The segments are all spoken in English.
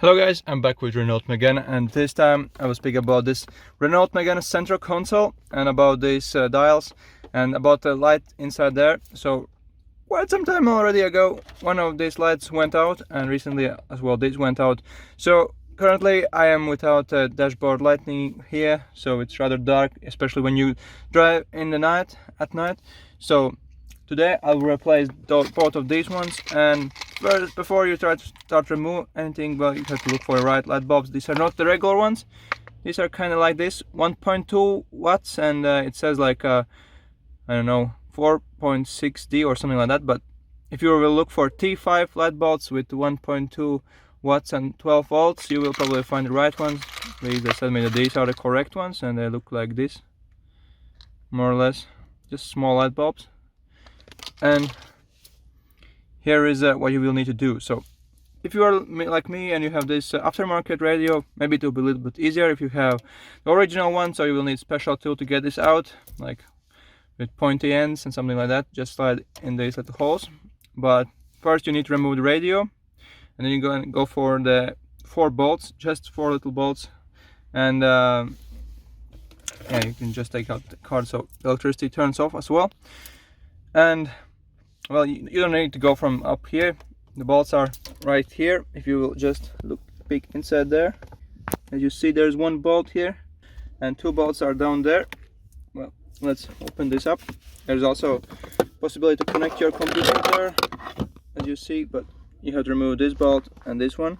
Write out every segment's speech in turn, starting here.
Hello guys, I'm back with RENAULT Megane, and this time I will speak about this RENAULT Megane Central console and about these dials and about the light inside there. So quite some time already ago one of these lights went out, and recently as well this went out. So currently I am without dashboard lighting here, so it's rather dark, especially when you drive in the night at night. So today I will replace both of these ones, and first, before you try to start remove anything, well, you have to look for the right light bulbs. These are not the regular ones. These are kind of like this, 1.2 watts, and it says like I don't know, 4.6D or something like that. But if you will look for T5 light bulbs with 1.2 watts and 12 volts, you will probably find the right ones. Please tell me that these are the correct ones, and they look like this, more or less, just small light bulbs. And here is what you will need to do. So if you are like me and you have this aftermarket radio, maybe it will be a little bit easier. If you have the original one, so you will need special tool to get this out, like with pointy ends and something like that. Just slide in these little holes. But first you need to remove the radio, and then you go for the 4 bolts, just 4 little bolts. And yeah, you can just take out the card so the electricity turns off as well. And well, you don't need to go from up here. The bolts are right here. If you will just peek inside there, as you see, there's 1 bolt here and 2 bolts are down there. Well, let's open this up. There's also possibility to connect your computer there, as you see, but you have to remove this bolt and this one.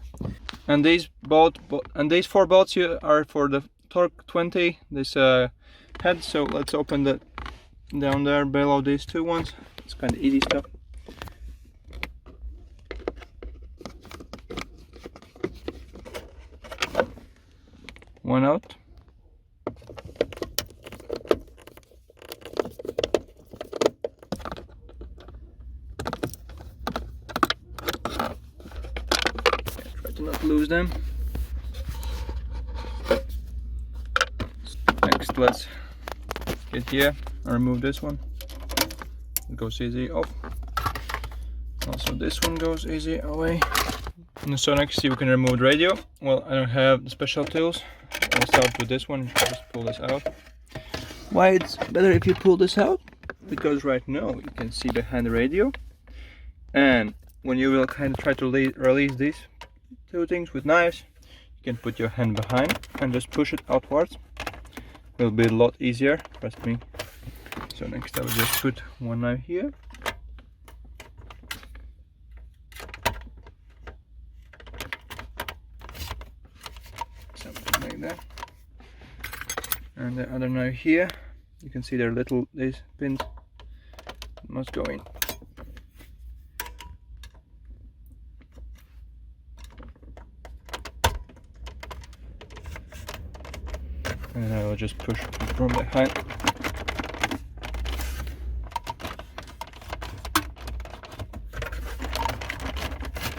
And these 4 bolts here are for the Torx 20, this head. So let's open that down there below these 2 ones. It's kind of easy stuff. One out. Try to not lose them. Next, let's get here and remove this one. It goes easy off. Also this one goes easy away. And so next you can remove the radio. Well, I don't have the special tools. I'll start with this one. Just pull this out. Why it's better if you pull this out? Because right now you can see behind the radio, and when you will kind of try to release these 2 things with knives, you can put your hand behind and just push it outwards. It will be a lot easier, trust me. So next I will just put 1 knife here. Something like that. And the other knife here. You can see there are these pins must go in. And I will just push from behind.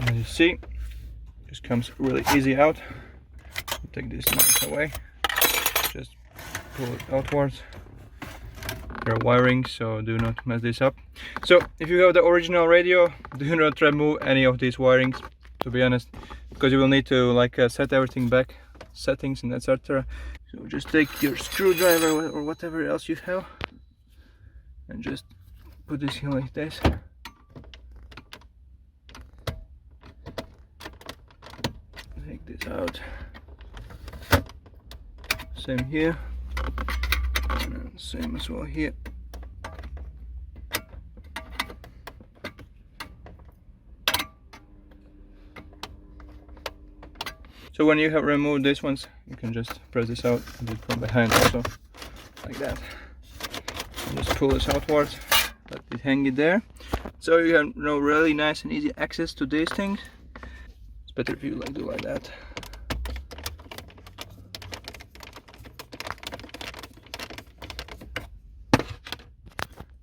As you see, just comes really easy out. Take this knife away, just pull it outwards. There are wirings, so do not mess this up. So if you have the original radio, do not remove any of these wirings, to be honest, because you will need to set everything back, settings and etc. So just take your screwdriver or whatever else you have and just put this here like this. Take this out. Same here, and same as well here. So when you have removed these ones, you can just press this out and do it from behind also, like that. And just pull this outwards, let it hang it there. So you have really nice and easy access to these things. It's better if you do like that.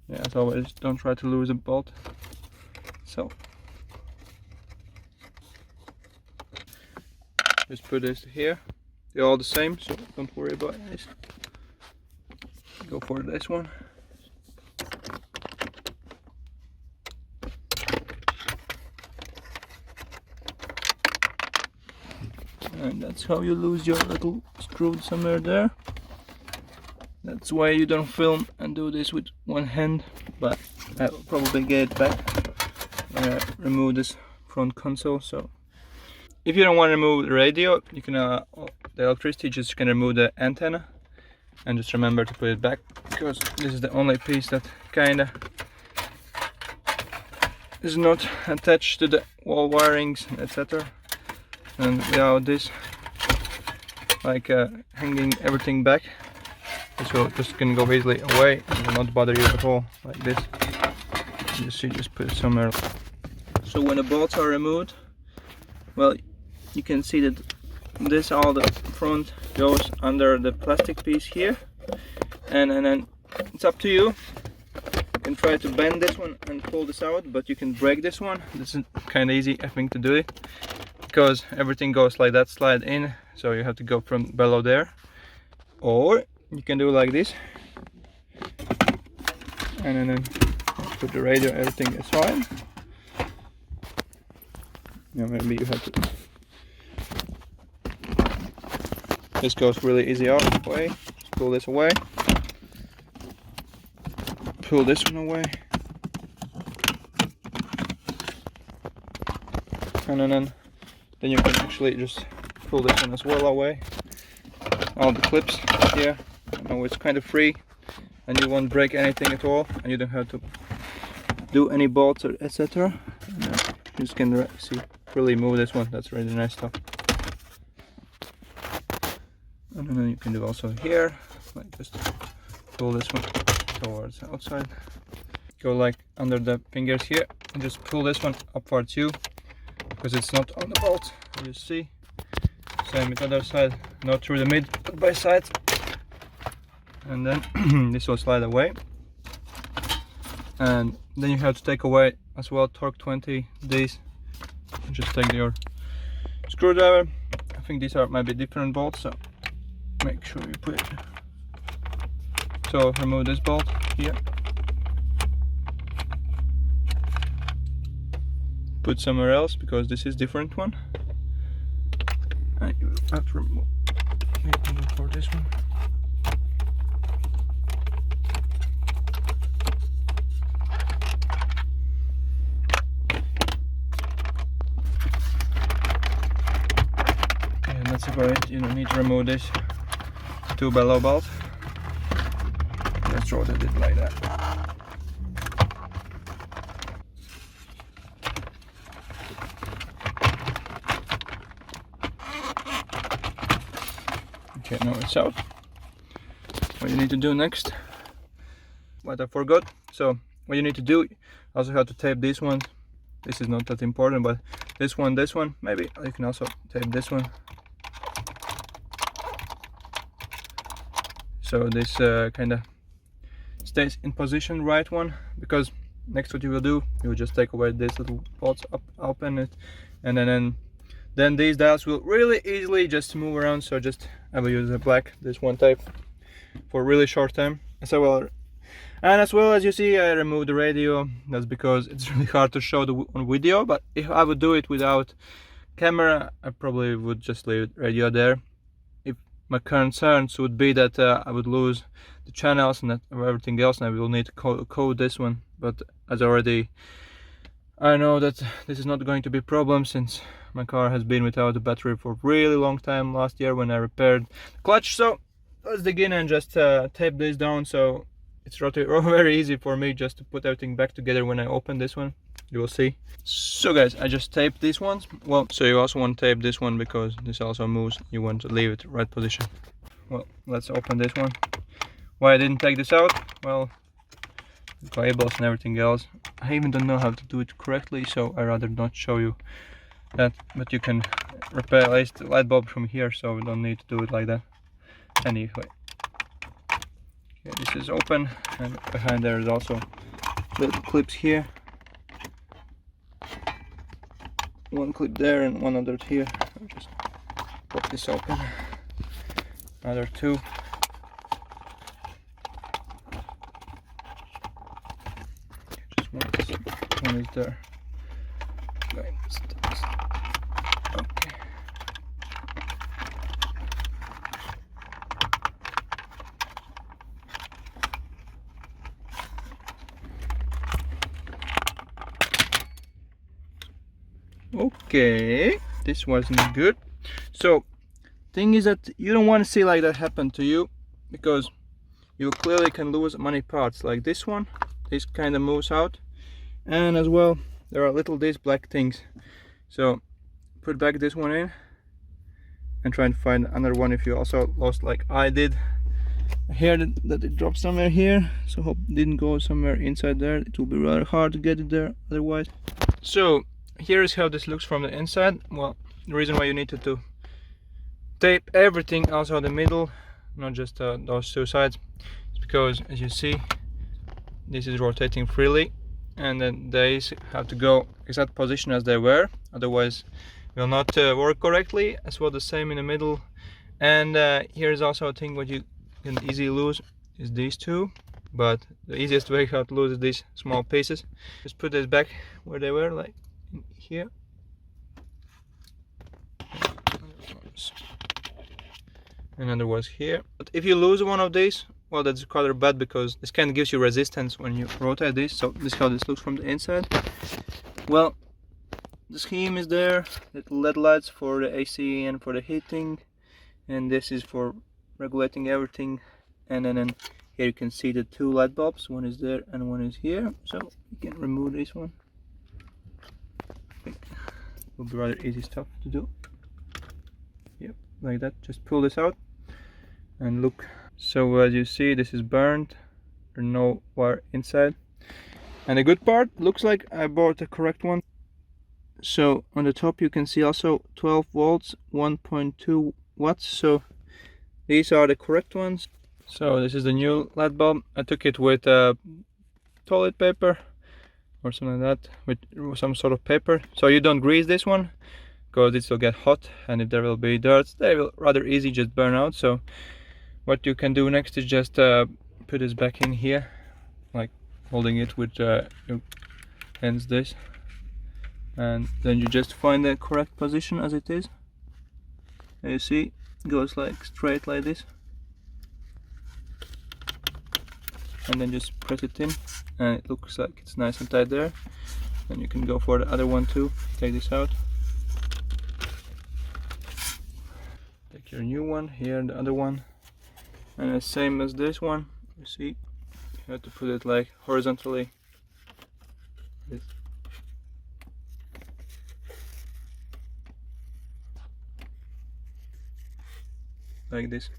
Yeah, as always, don't try to lose a bolt. So just put this here. They're all the same, so don't worry about this. Go for this one. and that's how you lose your little screw somewhere there. That's why you don't film and do this with one hand, but I'll probably get it back when I remove this front console. So if you don't want to remove the radio, you can the electricity, just can remove the antenna, and just remember to put it back, because this is the only piece that kinda is not attached to the wall wirings, etc. And without this, like hanging everything back, this will just can go easily away and will not bother you at all, like this. You just put it somewhere. So when the bolts are removed, well, you can see that this, all the front goes under the plastic piece here, and then it's up to you. You can try to bend this one and pull this out, but you can break this one. This is kind of easy, I think, to do it, because everything goes like that, slide in, so you have to go from below there. Or you can do like this, and then put the radio, everything is fine. Yeah, maybe you have to. This goes really easy out away. Just pull this away. Pull this one away. And then you can actually just pull this one as well away. All the clips here. Now it's kind of free, and you won't break anything at all, and you don't have to do any bolts or etc. You just can see really move this one. That's really nice stuff. And then you can do also here, like just pull this one towards the outside. Go like under the fingers here and just pull this one upwards too, because it's not on the bolt. You see. Same with the other side, not through the mid, but by sides. And then this will slide away. And then you have to take away as well Torx 20 these. Just take your screwdriver. I think these are maybe different bolts, so make sure you put it. So remove this bolt here. Put somewhere else, because this is different one. And you have to remove for this one. And that's about it. You don't need to remove this two below bolt. Just rotate it like that. Okay, now it's out. What you need to do next, what I forgot. So what you need to do, also have to tape this one. This is not that important, but this one, maybe you can also tape this one. So this kind of stays in position, right one, because next what you will do, you will just take away this little bolts, open it, and then these dials will really easily just move around. So just I will use this one type for really short time. So well, and as well as you see, I removed the radio. That's because it's really hard to show on video, but if I would do it without camera, I probably would just leave the radio there. If my concerns would be that I would lose the channels and everything else, and I will need to code this one. But as I know that this is not going to be a problem, since my car has been without a battery for a really long time last year when I repaired the clutch. So let's dig in and just tape this down, so it's very easy for me just to put everything back together when I open this one. You will see. So guys, I just taped these ones. Well, so you also want to tape this one, because this also moves. You want to leave it right position. Well, let's open this one. Why I didn't take this out? Well, the cables and everything else, I even don't know how to do it correctly, so I rather not show you that. But you can repair at least the light bulb from here, so we don't need to do it like that. Anyway, okay, this is open, and behind there is also little clips here. One clip there and one other here. I'll just pop this open. Another two. Just one is there. Okay. Okay, this wasn't good. So thing is that you don't want to see like that happen to you, because you clearly can lose many parts. Like this one, this kind of moves out, and as well there are little these black things. So put back this one in and try and find another one if you also lost like I did. I heard that it dropped somewhere here, so hope it didn't go somewhere inside there. It will be rather hard to get it there otherwise. So here is how this looks from the inside. Well, the reason why you need to tape everything, also the middle, not just those two sides, is because, as you see, this is rotating freely, and then these have to go exact position as they were, otherwise will not work correctly. As well the same in the middle. And here is also a thing what you can easily lose is these two, but the easiest way how to lose is these small pieces. Just put this back where they were, like here. Another was here. But if you lose one of these, well, that's rather bad, because this kind of gives you resistance when you rotate this. So this is how this looks from the inside. Well, the scheme is there, little LED lights for the AC and for the heating, and this is for regulating everything. And then here you can see the two light bulbs, one is there and one is here, so you can remove this one. I think it will be rather easy stuff to do. Yep, like that. Just pull this out and look. So as you see, this is burned, there's no wire inside. And the good part, looks like I bought the correct one. So on the top you can see also 12 volts, 1.2 watts. So these are the correct ones. So this is the new light bulb. I took it with toilet paper or something like that, with some sort of paper. So you don't grease this one, because it will get hot, and if there will be dirt, they will rather easy just burn out. So what you can do next is just put this back in here, like holding it with your hands this, and then you just find the correct position as it is. And you see, it goes like straight like this, and then just press it in, and it looks like it's nice and tight there. Then you can go for the other one too. Take this out, take your new one here, the other one, and the same as this one. You see, you have to put it like horizontally. This. Like this.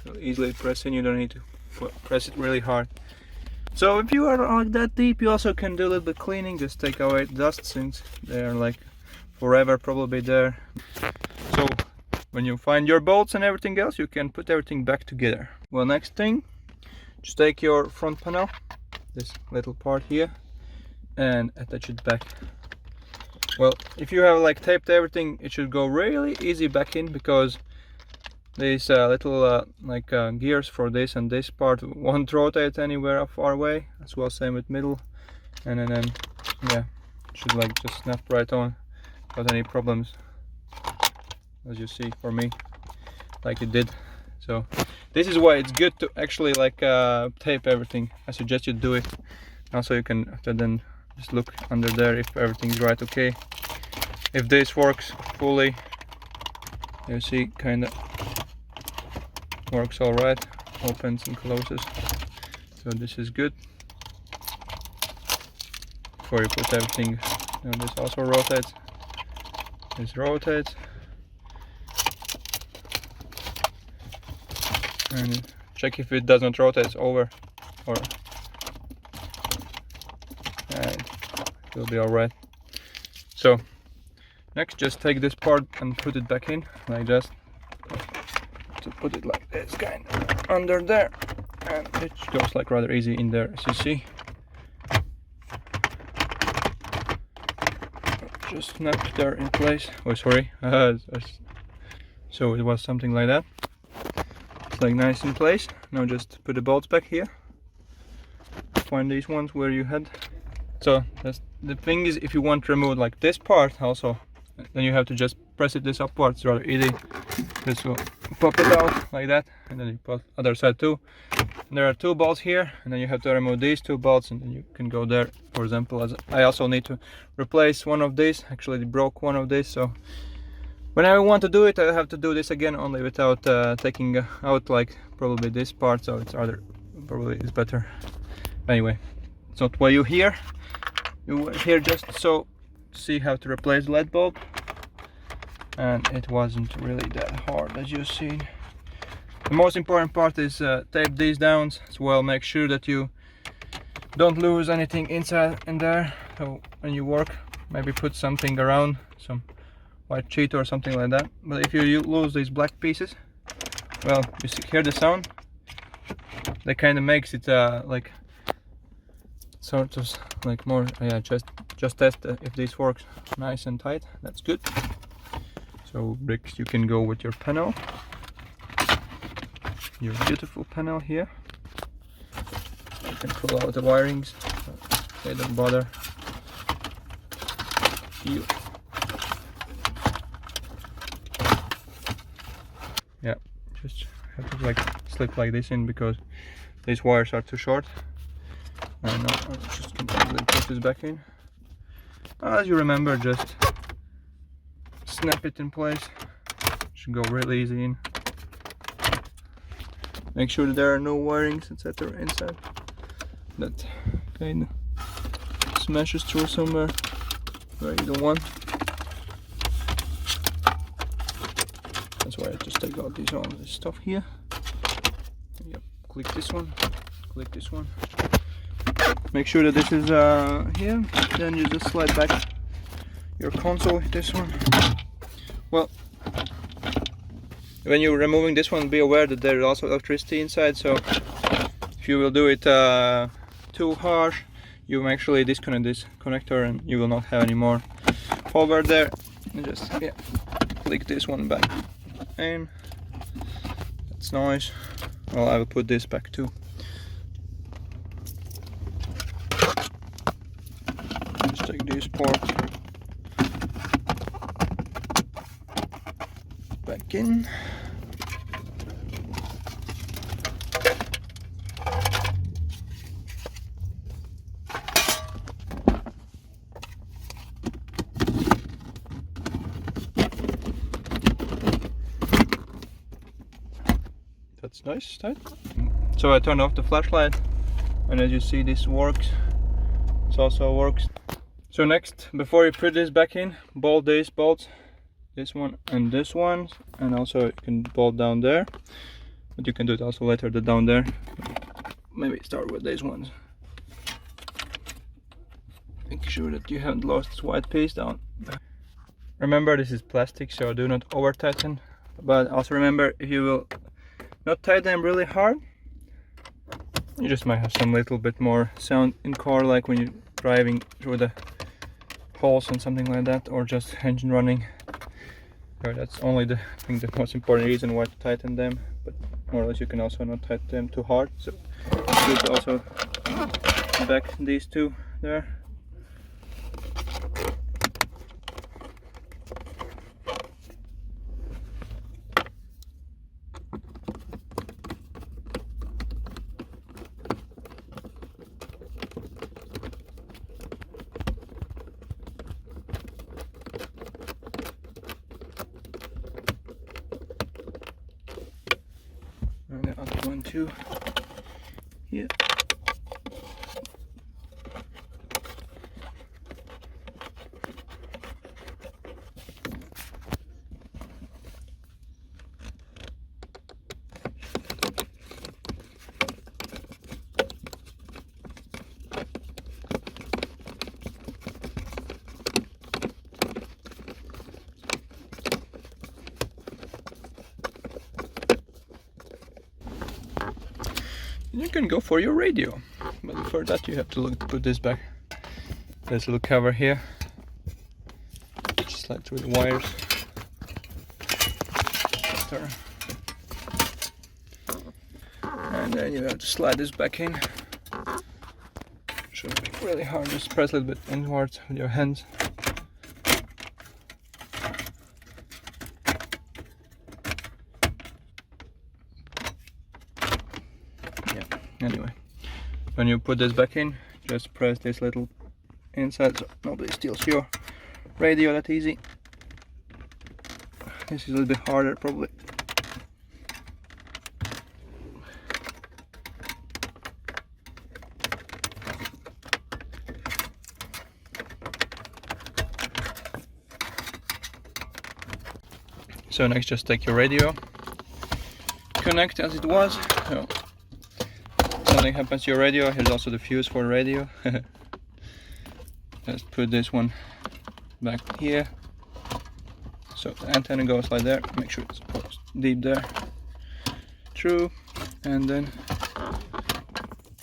So easily press in, you don't need to press it really hard. So if you are like that deep, you also can do a little bit cleaning, just take away the dust, since they are like forever probably there. So when you find your bolts and everything else, you can put everything back together. Well, next thing, just take your front panel, this little part here, and attach it back. Well, if you have like taped everything, it should go really easy back in, because these little gears for this and this part won't rotate anywhere far away. As well, same with middle, and then yeah, it should like just snap right on without any problems, as you see for me, like it did. So this is why it's good to actually like tape everything. I suggest you do it. Also, you can after then just look under there if everything's right. Okay, if this works fully, you see, kind of works all right, opens and closes, so this is good. Before you put everything, this also rotates, this rotates, and check if it doesn't rotate over, or it will be all right. So next, just take this part and put it back in like this. To put it like this, kind of under there, and it goes like rather easy in there, as you see. Just snap there in place. Oh, sorry. So it was something like that. It's like nice in place. Now just put the bolts back here. Find these ones where you had. So that's the thing is, if you want to remove like this part also, Then you have to just press it this upwards, rather easy. This will pop it out like that, and then you put other side too. And there are 2 bolts here, and then you have to remove these 2 bolts, and then you can go there. For example, as I also need to replace one of these. Actually, they broke one of these, so when I want to do it, I have to do this again, only without taking out like probably this part. So it's rather probably is better. Anyway, it's not why you here. You were here just so see how to replace the LED bulb, and it wasn't really that hard as you've seen. The most important part is tape these down as well. Make sure that you don't lose anything inside in there. So when you work, maybe put something around, some white sheet or something like that. But if you lose these black pieces, well, you hear the sound. That kind of makes it like sort of like more. Yeah, just test if this works nice and tight. That's good. So bricks, you can go with your panel, your beautiful panel here. You can pull out the wirings. They don't bother you. Yeah, just have to like slip like this in because these wires are too short. And now I'm just going to put this back in. As you remember, just snap it in place. Should go really easy in. Make sure that there are no wirings, etc. inside. That kind of smashes through somewhere where you don't want. That's why I just take out all this stuff here. Yep, click this one, click this one. Make sure that this is here. Then you just slide back your console with this one. Well, when you're removing this one, be aware that there is also electricity inside. So if you will do it too harsh, you actually disconnect this connector and you will not have any more power there. And just click this one back in. That's nice. Well, I will put this back too. Just take this part back in. That's nice, tight. So I turned off the flashlight, and as you see, this works. It also works. So next, before you put this back in, bolt these bolts, this one and this one, and also you can bolt down there, but you can do it also later down there. Maybe start with these ones. Make sure that you haven't lost this white piece down. Remember, this is plastic, so do not over tighten, but also remember, if you will not tighten them really hard, you just might have some little bit more sound in car, like when you're driving through the holes and something like that, or just engine running. So that's only the most important reason why to tighten them, but more or less you can also not tighten them too hard. So it's good to also back these two there. And the other one too. Yeah. You can go for your radio, but for that you have to put this back. There's a little cover here. Just slide through the wires. And then you have to slide this back in. Shouldn't be really hard, just press a little bit inwards with your hands. when you put this back in, just press this little inside so nobody steals your radio that easy. This is a little bit harder probably. So next, just take your radio, connect as it was. So something happens to your radio. Here's also the fuse for the radio. Just put this one back here. So the antenna goes like there. Make sure it's deep there. True. And then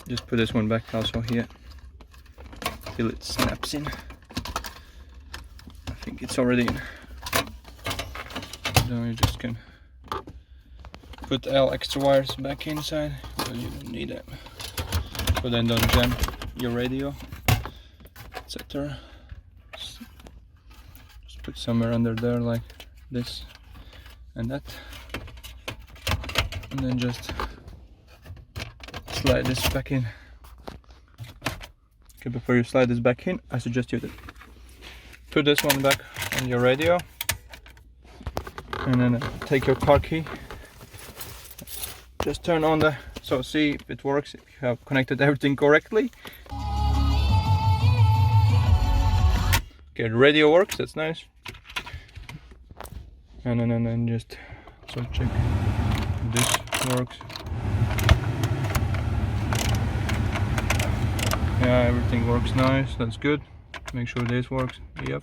just put this one back also here till it snaps in. I think it's already in. So you just can put all extra wires back inside, but you don't need them. So then don't jam your radio, etc. Just put somewhere under there like this and that. And then just slide this back in. Okay, before you slide this back in, I suggest you to put this one back on your radio. And then take your car key, just turn on the, so see if it works, if you have connected everything correctly. Okay, the radio works, that's nice. And then just so check if this works. Yeah, everything works nice, that's good. Make sure this works, yep.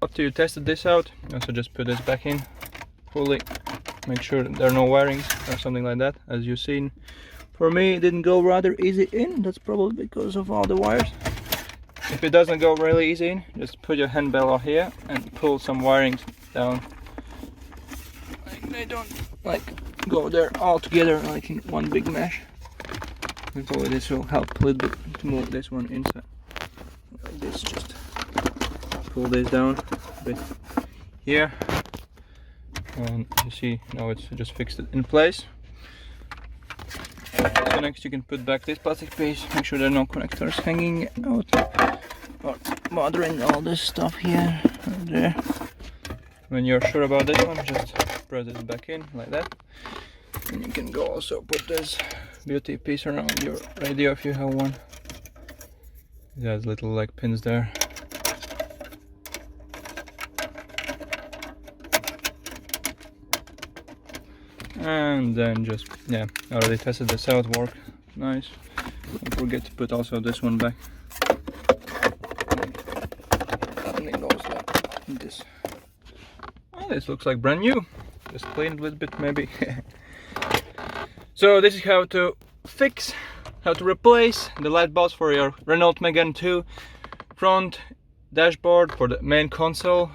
After you tested this out, also just put this back in. Fully make sure there are no wirings or something like that. As you've seen, for me it didn't go rather easy in. That's probably because of all the wires. If it doesn't go really easy in, just put your handbell here and pull some wirings down. Like they don't like go there all together like in one big mesh. And probably this will help a little bit to move this one inside. Like this, just pull this down a bit here. And you see now it's just fixed it in place. So next you can put back this plastic piece, make sure there are no connectors hanging out or bothering all this stuff here and there. When you're sure about this one, just press it back in like that. And you can go also put this beauty piece around your radio if you have one. It has little like pins there. And then just, yeah, I already tested this out, worked nice. Don't forget to put also this one back. And it goes like this. Oh, this looks like brand new. Just clean it a little bit maybe. So this is how to fix, how to replace the light bulbs for your Renault Megane II front dashboard for the main console.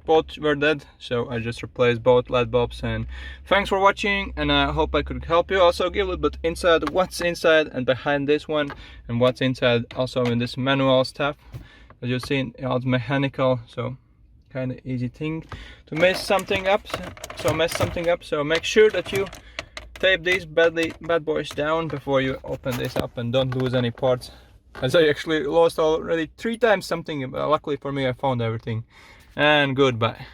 Both were dead, so I just replaced both light bulbs. And thanks for watching, and I hope I could help you. Also give a little bit inside what's inside and behind this one, and what's inside also in this manual stuff. As you've seen, it's mechanical, so kind of easy thing to mess something up. So make sure that you tape these bad boys down before you open this up, and don't lose any parts, as I actually lost already 3 times something. Luckily for me, I found everything. And goodbye.